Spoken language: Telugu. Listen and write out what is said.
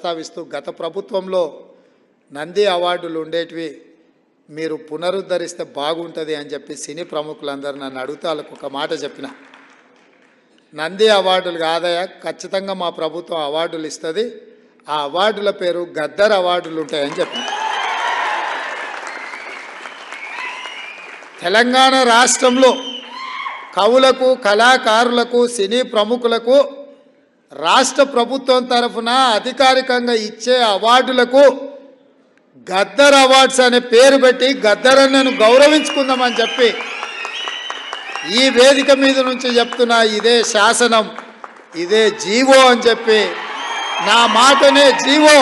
ప్రస్తావిస్తూ గత ప్రభుత్వంలో నంది అవార్డులు ఉండేటివి మీరు పునరుద్ధరిస్తే బాగుంటుంది అని చెప్పి సినీ ప్రముఖులందరూ నన్ను అడిగితే వాళ్ళకు ఒక మాట చెప్పిన, నంది అవార్డులు కాదయా, ఖచ్చితంగా మా ప్రభుత్వం అవార్డులు ఇస్తుంది, ఆ అవార్డుల పేరు గద్దర్ అవార్డులు ఉంటాయని చెప్పి. తెలంగాణ రాష్ట్రంలో కవులకు, కళాకారులకు, సినీ ప్రముఖులకు రాష్ట్ర ప్రభుత్వం తరఫున అధికారికంగా ఇచ్చే అవార్డులకు గద్దర్ అవార్డ్స్ అనే పేరు పెట్టి గద్దర్ అన్నను గౌరవించుకుందామని చెప్పి ఈ వేదిక మీద నుంచి చెప్తున్నా. ఇదే శాసనం, ఇదే జీవో అని చెప్పి, నా మాటనే జీవో